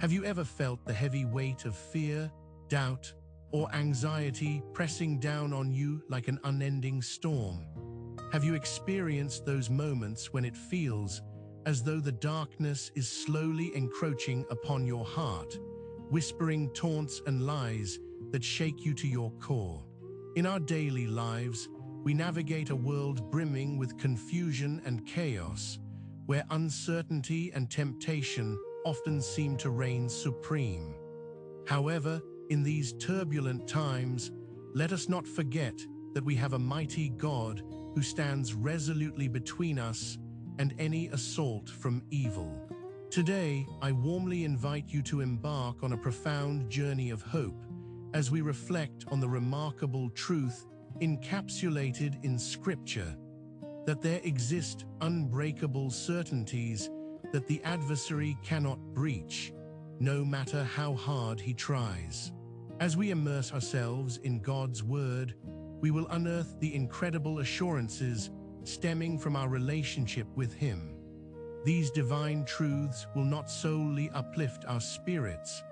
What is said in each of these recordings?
Have you ever felt the heavy weight of fear, doubt, or anxiety pressing down on you like an unending storm? Have you experienced those moments when it feels as though the darkness is slowly encroaching upon your heart, whispering taunts and lies that shake you to your core? In our daily lives, we navigate a world brimming with confusion and chaos, where uncertainty and temptation often seem to reign supreme. However, in these turbulent times, let us not forget that we have a mighty God who stands resolutely between us and any assault from evil. Today, I warmly invite you to embark on a profound journey of hope as we reflect on the remarkable truth encapsulated in Scripture, that there exist unbreakable certainties that the adversary cannot breach, no matter how hard he tries. As we immerse ourselves in God's Word, we will unearth the incredible assurances stemming from our relationship with Him. These divine truths will not solely uplift our spirits,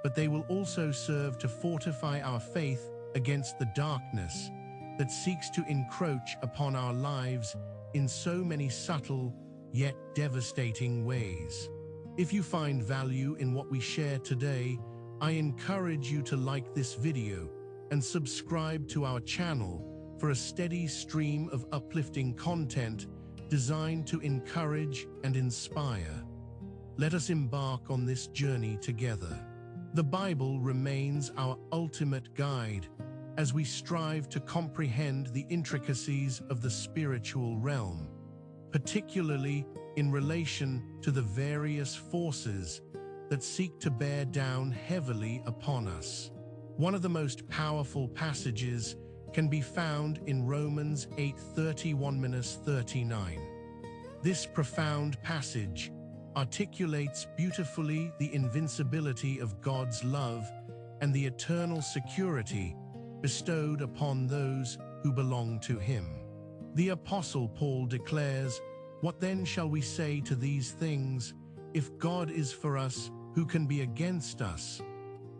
but they will also serve to fortify our faith against the darkness that seeks to encroach upon our lives in so many subtle yet devastating ways. If you find value in what we share today, I encourage you to like this video and subscribe to our channel for a steady stream of uplifting content designed to encourage and inspire. Let us embark on this journey together. The Bible remains our ultimate guide as we strive to comprehend the intricacies of the spiritual realm, particularly in relation to the various forces that seek to bear down heavily upon us. One of the most powerful passages can be found in Romans 8:31-39. This profound passage articulates beautifully the invincibility of God's love and the eternal security bestowed upon those who belong to Him. The Apostle Paul declares, "What then shall we say to these things? If God is for us, who can be against us?"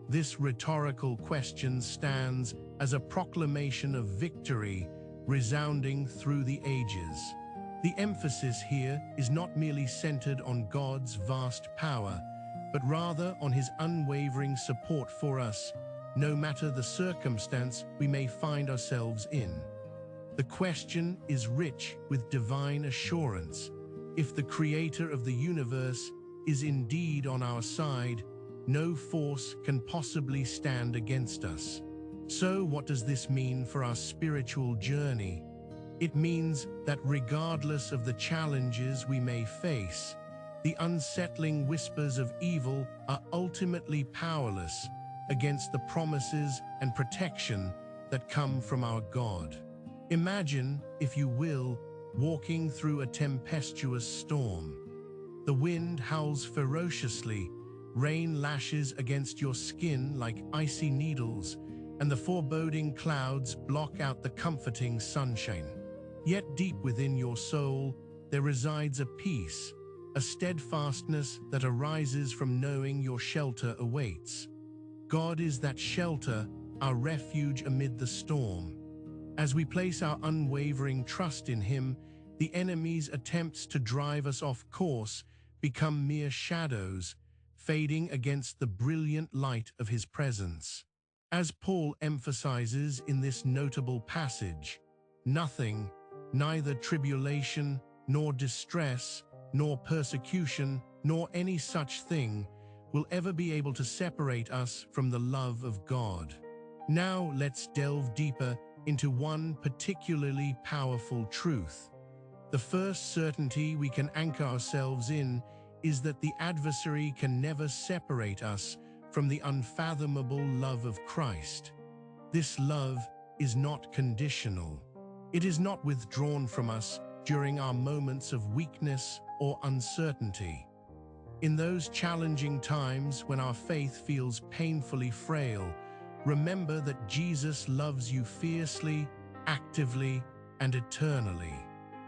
This rhetorical question stands as a proclamation of victory resounding through the ages. The emphasis here is not merely centered on God's vast power, but rather on His unwavering support for us, no matter the circumstance we may find ourselves in. The question is rich with divine assurance. If the Creator of the universe is indeed on our side, no force can possibly stand against us. So what does this mean for our spiritual journey? It means that regardless of the challenges we may face, the unsettling whispers of evil are ultimately powerless against the promises and protection that come from our God. Imagine, if you will, walking through a tempestuous storm. The wind howls ferociously, rain lashes against your skin like icy needles, and the foreboding clouds block out the comforting sunshine. Yet deep within your soul, there resides a peace, a steadfastness that arises from knowing your shelter awaits. God is that shelter, our refuge amid the storm. As we place our unwavering trust in Him, the enemy's attempts to drive us off course become mere shadows, fading against the brilliant light of His presence. As Paul emphasizes in this notable passage, nothing, neither tribulation, nor distress, nor persecution, nor any such thing, will ever be able to separate us from the love of God. Now let's delve deeper into one particularly powerful truth. The first certainty we can anchor ourselves in is that the adversary can never separate us from the unfathomable love of Christ. This love is not conditional. It is not withdrawn from us during our moments of weakness or uncertainty. In those challenging times when our faith feels painfully frail, remember that Jesus loves you fiercely, actively, and eternally.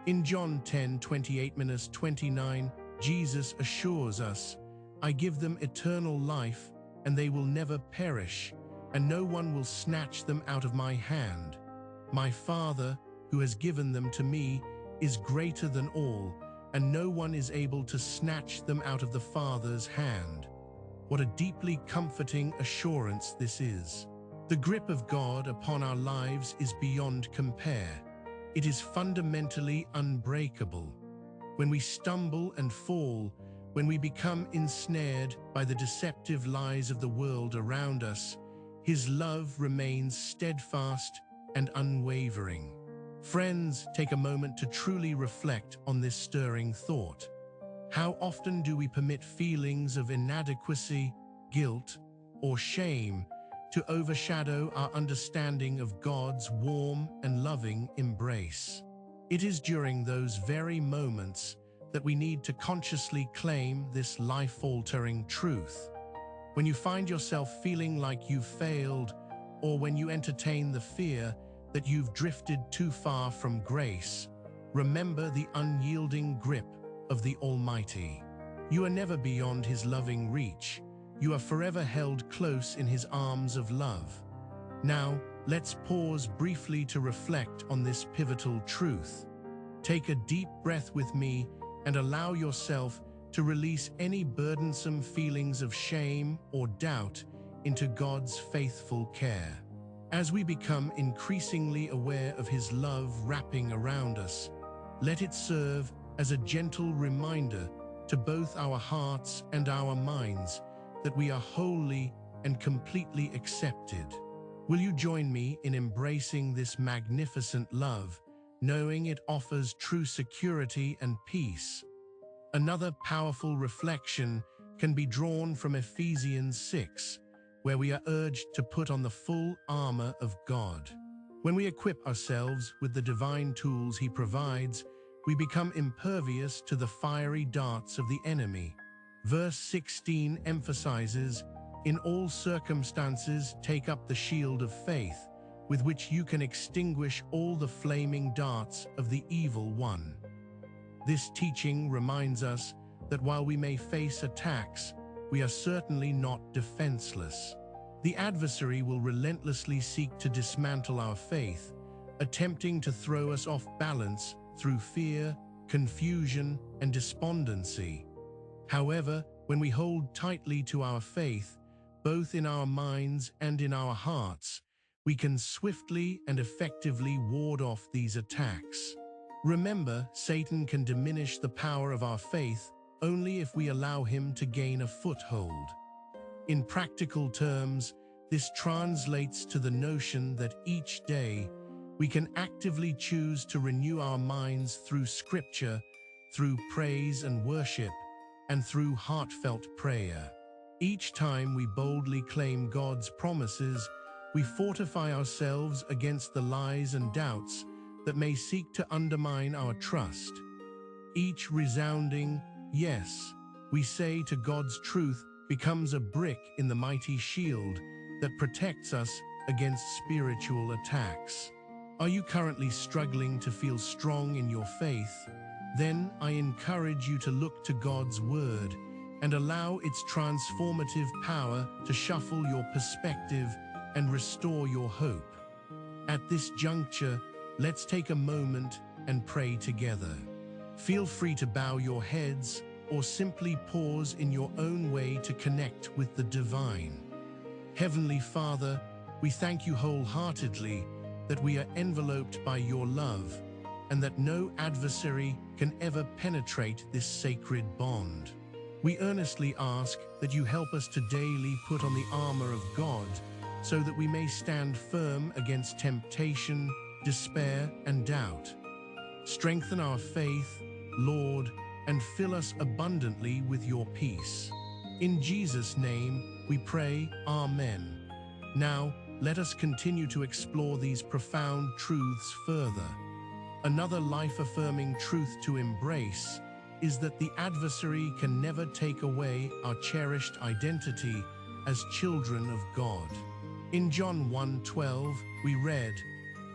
In John 10:28-29, Jesus assures us, I give them eternal life, and they will never perish, and no one will snatch them out of my hand. My Father, who has given them to me, is greater than all, and no one is able to snatch them out of the Father's hand. What a deeply comforting assurance this is. The grip of God upon our lives is beyond compare. It is fundamentally unbreakable. When we stumble and fall, when we become ensnared by the deceptive lies of the world around us, His love remains steadfast and unwavering. Friends, take a moment to truly reflect on this stirring thought. How often do we permit feelings of inadequacy, guilt, or shame to overshadow our understanding of God's warm and loving embrace? It is during those very moments that we need to consciously claim this life-altering truth. When you find yourself feeling like you've failed, or when you entertain the fear that you've drifted too far from grace, remember the unyielding grip of the Almighty. You are never beyond His loving reach. You are forever held close in His arms of love. Now, let's pause briefly to reflect on this pivotal truth. Take a deep breath with me and allow yourself to release any burdensome feelings of shame or doubt into God's faithful care. As we become increasingly aware of His love wrapping around us, let it serve as a gentle reminder to both our hearts and our minds that we are wholly and completely accepted. Will you join me in embracing this magnificent love, knowing it offers true security and peace? Another powerful reflection can be drawn from Ephesians 6, where we are urged to put on the full armor of God. When we equip ourselves with the divine tools He provides, we become impervious to the fiery darts of the enemy. Verse 16 emphasizes, "In all circumstances take up the shield of faith, with which you can extinguish all the flaming darts of the evil one." This teaching reminds us that while we may face attacks, we are certainly not defenseless. The adversary will relentlessly seek to dismantle our faith, attempting to throw us off balance through fear, confusion, and despondency. However, when we hold tightly to our faith, both in our minds and in our hearts, we can swiftly and effectively ward off these attacks. Remember, Satan can diminish the power of our faith only if we allow him to gain a foothold. In practical terms, this translates to the notion that each day we can actively choose to renew our minds through Scripture, through praise and worship, and through heartfelt prayer. Each time we boldly claim God's promises, we fortify ourselves against the lies and doubts that may seek to undermine our trust. Each resounding yes we say to God's truth becomes a brick in the mighty shield that protects us against spiritual attacks. Are you currently struggling to feel strong in your faith? Then I encourage you to look to God's Word and allow its transformative power to shuffle your perspective and restore your hope. At this juncture, let's take a moment and pray together. Feel free to bow your heads or simply pause in your own way to connect with the divine. Heavenly Father, we thank you wholeheartedly that we are enveloped by your love and that no adversary can ever penetrate this sacred bond. We earnestly ask that you help us to daily put on the armor of God so that we may stand firm against temptation, despair, and doubt. Strengthen our faith, Lord, and fill us abundantly with your peace. In Jesus' name we pray, Amen. Now, let us continue to explore these profound truths further. Another life-affirming truth to embrace is that the adversary can never take away our cherished identity as children of God. In John 1:12, we read,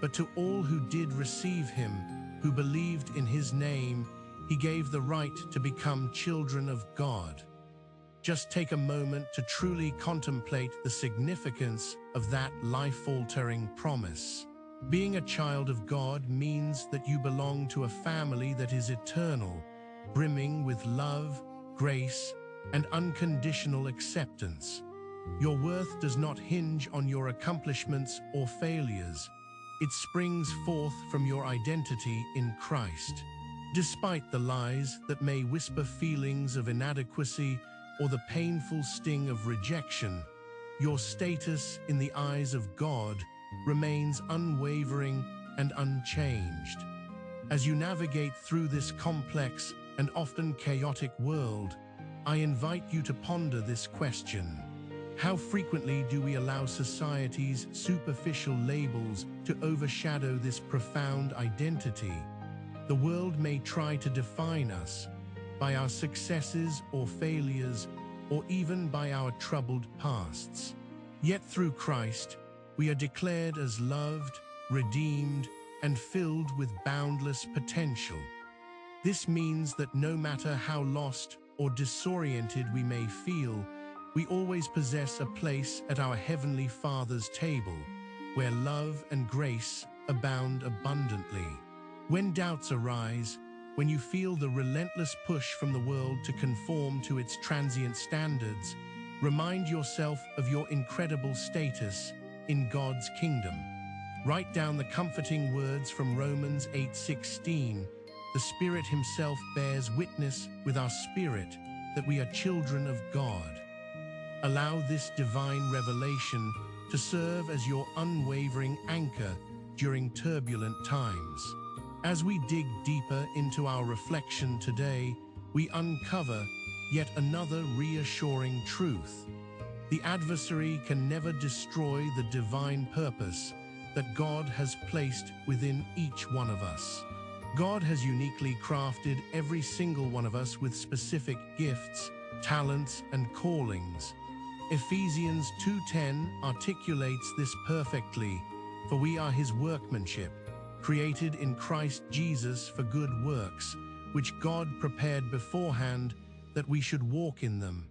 "But to all who did receive him, who believed in his name, he gave the right to become children of God." Just take a moment to truly contemplate the significance of that life-altering promise. Being a child of God means that you belong to a family that is eternal, brimming with love, grace, and unconditional acceptance. Your worth does not hinge on your accomplishments or failures. It springs forth from your identity in Christ. Despite the lies that may whisper feelings of inadequacy or the painful sting of rejection, your status in the eyes of God remains unwavering and unchanged. As you navigate through this complex and often chaotic world, I invite you to ponder this question. How frequently do we allow society's superficial labels to overshadow this profound identity? The world may try to define us by our successes or failures, or even by our troubled pasts. Yet through Christ, we are declared as loved, redeemed, and filled with boundless potential. This means that no matter how lost or disoriented we may feel, we always possess a place at our Heavenly Father's table, where love and grace abound abundantly. When doubts arise, when you feel the relentless push from the world to conform to its transient standards, remind yourself of your incredible status in God's kingdom. Write down the comforting words from Romans 8:16. The Spirit Himself bears witness with our spirit that we are children of God. Allow this divine revelation to serve as your unwavering anchor during turbulent times. As we dig deeper into our reflection today, we uncover yet another reassuring truth. The adversary can never destroy the divine purpose that God has placed within each one of us. God has uniquely crafted every single one of us with specific gifts, talents, and callings. Ephesians 2:10 articulates this perfectly, for we are His workmanship, created in Christ Jesus for good works, which God prepared beforehand that we should walk in them.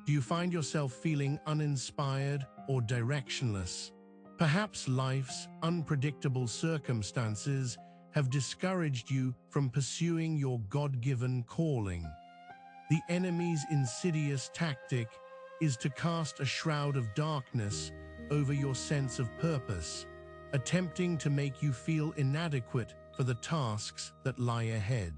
Do you find yourself feeling uninspired or directionless? Perhaps life's unpredictable circumstances have discouraged you from pursuing your God-given calling. The enemy's insidious tactic is to cast a shroud of darkness over your sense of purpose, attempting to make you feel inadequate for the tasks that lie ahead.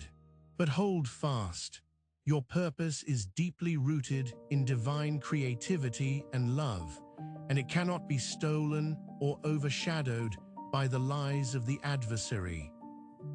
But hold fast. Your purpose is deeply rooted in divine creativity and love, and it cannot be stolen or overshadowed by the lies of the adversary.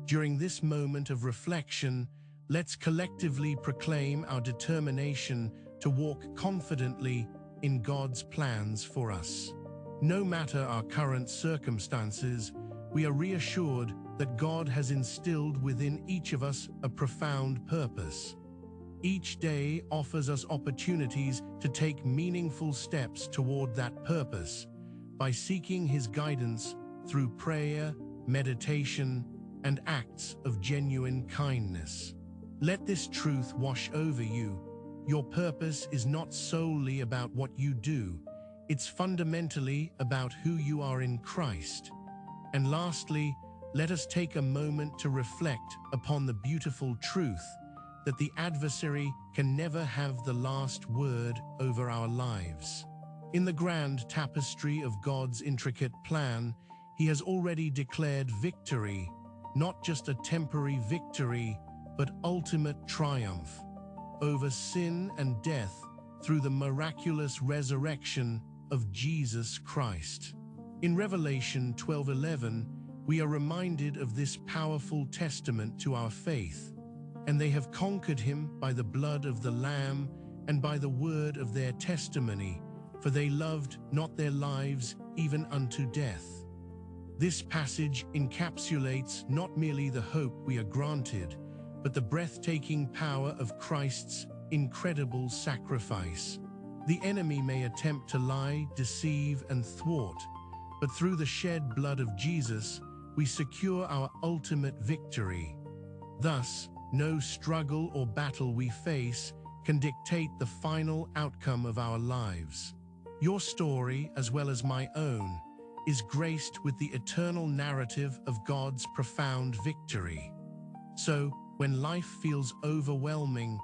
During this moment of reflection, let's collectively proclaim our determination to walk confidently in God's plans for us. No matter our current circumstances, we are reassured that God has instilled within each of us a profound purpose. Each day offers us opportunities to take meaningful steps toward that purpose by seeking His guidance through prayer, meditation, and acts of genuine kindness. Let this truth wash over you. Your purpose is not solely about what you do, it's fundamentally about who you are in Christ. And lastly, let us take a moment to reflect upon the beautiful truth that the adversary can never have the last word over our lives. In the grand tapestry of God's intricate plan, He has already declared victory, not just a temporary victory, but ultimate triumph over sin and death through the miraculous resurrection of Jesus Christ. In Revelation 12:11, we are reminded of this powerful testament to our faith. And they have conquered Him by the blood of the Lamb and by the word of their testimony, for they loved not their lives even unto death. This passage encapsulates not merely the hope we are granted, but the breathtaking power of Christ's incredible sacrifice. The enemy may attempt to lie, deceive, and thwart, but through the shed blood of Jesus, we secure our ultimate victory. Thus, no struggle or battle we face can dictate the final outcome of our lives. Your story, as well as my own, is graced with the eternal narrative of God's profound victory. So, when life feels overwhelming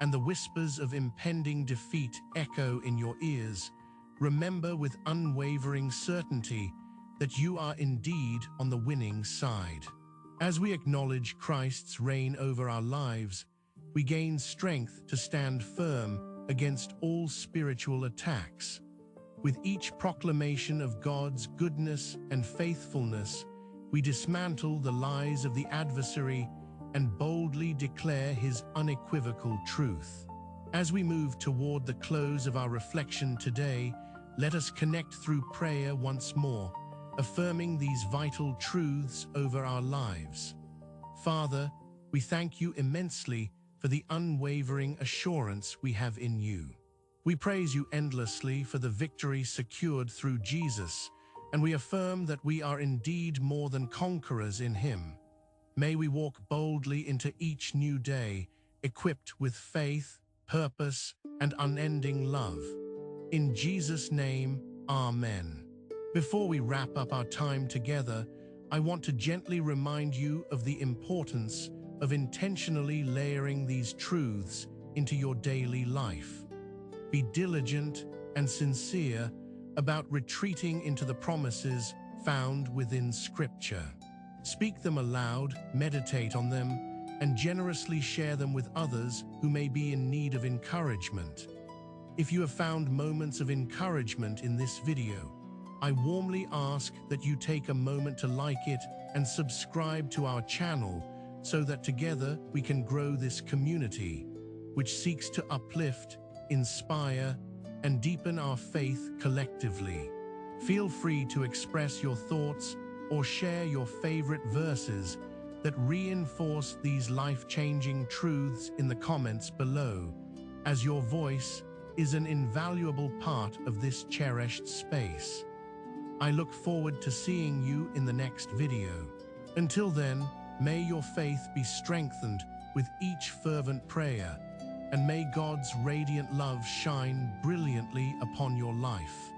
and the whispers of impending defeat echo in your ears, remember with unwavering certainty that you are indeed on the winning side. As we acknowledge Christ's reign over our lives, we gain strength to stand firm against all spiritual attacks. With each proclamation of God's goodness and faithfulness, we dismantle the lies of the adversary and boldly declare his unequivocal truth. As we move toward the close of our reflection today, let us connect through prayer once more, affirming these vital truths over our lives. Father, we thank you immensely for the unwavering assurance we have in you. We praise you endlessly for the victory secured through Jesus, and we affirm that we are indeed more than conquerors in him. May we walk boldly into each new day, equipped with faith, purpose, and unending love. In Jesus' name, Amen. Before we wrap up our time together, I want to gently remind you of the importance of intentionally layering these truths into your daily life. Be diligent and sincere about retreating into the promises found within Scripture. Speak them aloud, meditate on them, and generously share them with others who may be in need of encouragement. If you have found moments of encouragement in this video, I warmly ask that you take a moment to like it and subscribe to our channel so that together we can grow this community, which seeks to uplift, inspire, and deepen our faith collectively. Feel free to express your thoughts or share your favorite verses that reinforce these life-changing truths in the comments below, as your voice is an invaluable part of this cherished space. I look forward to seeing you in the next video. Until then, may your faith be strengthened with each fervent prayer, and may God's radiant love shine brilliantly upon your life.